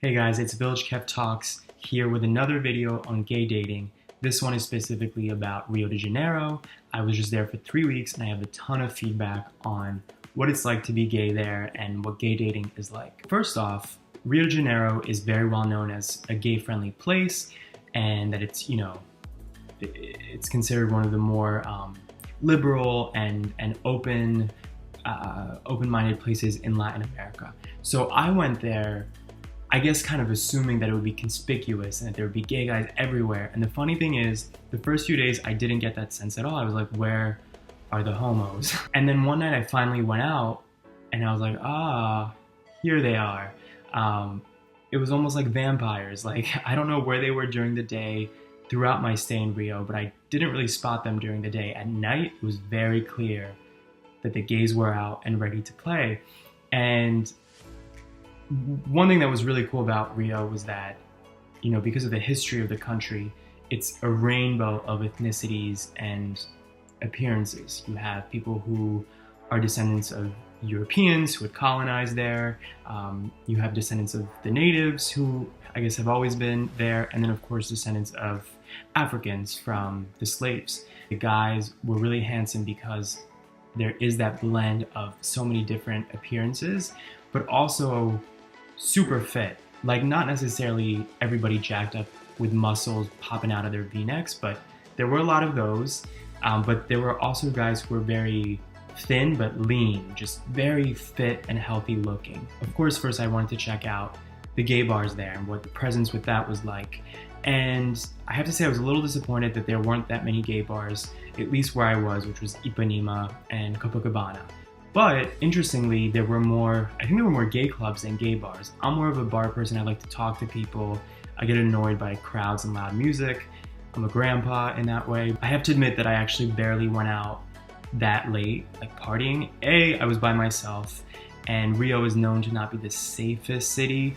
Hey guys, it's Village Kev Talks here with another video on gay dating. This one is specifically about Rio de Janeiro. I was just there for 3 weeks and I have a ton of feedback on what it's like to be gay there and what gay dating is like. First off, Rio de Janeiro is very well known as a gay-friendly place and that it's, it's considered one of the more liberal and open-minded places in Latin America. So I went there, I guess kind of assuming that it would be conspicuous and that there would be gay guys everywhere. And the funny thing is, the first few days I didn't get that sense at all. I was like, where are the homos? And then one night I finally went out and I was like, here they are. It was almost like vampires. Like, I don't know where they were during the day throughout my stay in Rio, but I didn't really spot them during the day. At night, it was very clear that the gays were out and ready to play. And one thing that was really cool about Rio was that, because of the history of the country, it's a rainbow of ethnicities and appearances. You have people who are descendants of Europeans who had colonized there. You have descendants of the natives who I guess have always been there. And then of course, descendants of Africans from the slaves. The guys were really handsome because there is that blend of so many different appearances, but also super fit. Like, not necessarily everybody jacked up with muscles popping out of their V-necks, but there were a lot of those. But there were also guys who were very thin but lean, just very fit and healthy looking. Of course, first I wanted to check out the gay bars there and what the presence with that was like. And I have to say I was a little disappointed that there weren't that many gay bars, at least where I was, which was Ipanema and Copacabana. But interestingly, I think there were more gay clubs than gay bars. I'm more of a bar person. I like to talk to people. I get annoyed by crowds and loud music. I'm a grandpa in that way. I have to admit that I actually barely went out that late, like partying. I was by myself, and Rio is known to not be the safest city.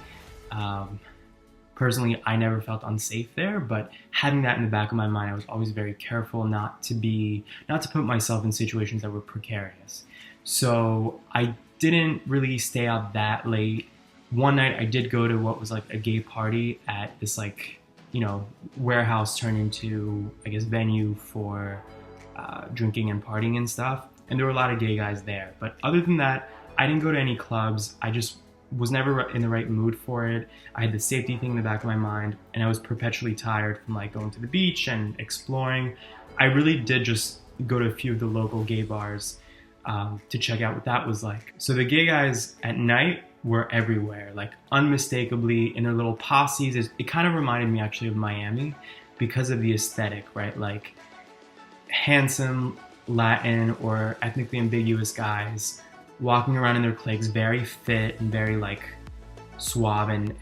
Personally, I never felt unsafe there, but having that in the back of my mind, I was always very careful not to put myself in situations that were precarious. So I didn't really stay out that late. One night I did go to what was like a gay party at this warehouse turned into, I guess, venue for drinking and partying and stuff. And there were a lot of gay guys there. But other than that, I didn't go to any clubs. I just was never in the right mood for it. I had the safety thing in the back of my mind, and I was perpetually tired from like going to the beach and exploring. I really did just go to a few of the local gay bars to check out what that was like. So the gay guys at night were everywhere, like unmistakably in their little posses. It kind of reminded me actually of Miami because of the aesthetic, right? Like handsome Latin or ethnically ambiguous guys walking around in their cliques, very fit and very like suave and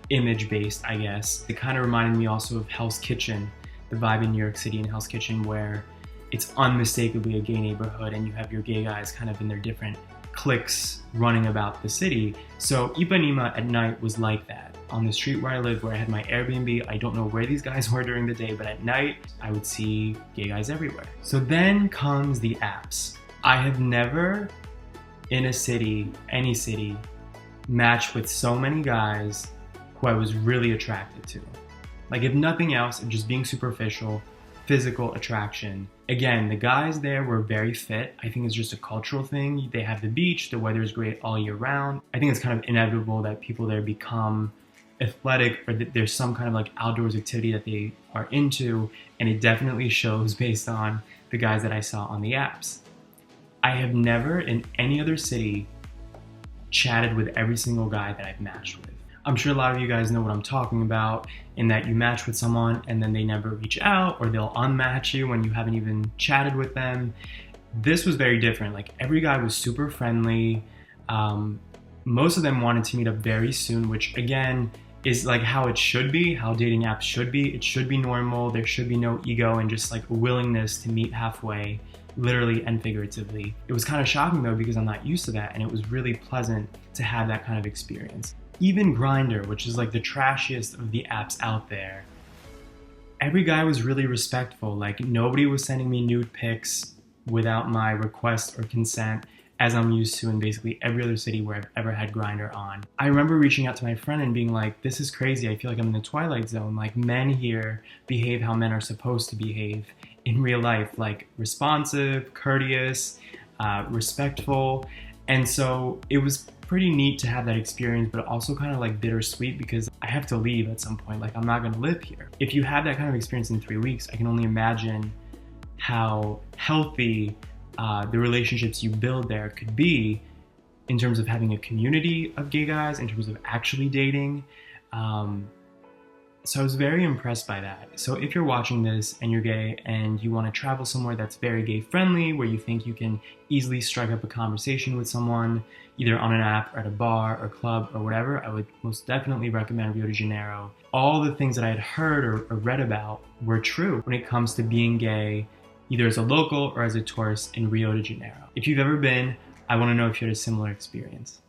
image based, I guess. It kind of reminded me also of Hell's Kitchen, the vibe in New York City and Hell's Kitchen, where it's unmistakably a gay neighborhood and you have your gay guys kind of in their different cliques running about the city. So Ipanema at night was like that. On the street where I lived, where I had my Airbnb, I don't know where these guys were during the day, but at night I would see gay guys everywhere. So then comes the apps. I have never in a city, any city, matched with so many guys who I was really attracted to. Like, if nothing else, just being superficial, physical attraction. Again, the guys there were very fit. I think it's just a cultural thing. They have the beach, the weather is great all year round. I think it's kind of inevitable that people there become athletic, or that there's some kind of like outdoors activity that they are into, and it definitely shows based on the guys that I saw on the apps. I have never in any other city chatted with every single guy that I've matched with. I'm sure a lot of you guys know what I'm talking about, in that you match with someone and then they never reach out, or they'll unmatch you when you haven't even chatted with them. This was very different. Like, every guy was super friendly. Most of them wanted to meet up very soon, which again is like how it should be, how dating apps should be. It should be normal. There should be no ego and just like a willingness to meet halfway, literally and figuratively. It was kind of shocking though, because I'm not used to that, and it was really pleasant to have that kind of experience. Even Grindr, which is like the trashiest of the apps out there, every guy was really respectful. Like, nobody was sending me nude pics without my request or consent. as I'm used to in basically every other city where I've ever had Grindr on. I remember reaching out to my friend and being like, this is crazy. I feel like I'm in the Twilight Zone. Like, men here behave how men are supposed to behave in real life, like responsive, courteous, respectful. And so it was pretty neat to have that experience, but also kind of like bittersweet because I have to leave at some point. Like, I'm not going to live here. If you have that kind of experience in 3 weeks, I can only imagine how healthy the relationships you build there could be in terms of having a community of gay guys, in terms of actually dating. So I was very impressed by that. So if you're watching this and you're gay and you want to travel somewhere that's very gay friendly, where you think you can easily strike up a conversation with someone, either on an app or at a bar or club or whatever, I would most definitely recommend Rio de Janeiro. All the things that I had heard or read about were true when it comes to being gay, either as a local or as a tourist in Rio de Janeiro. If you've ever been, I want to know if you had a similar experience.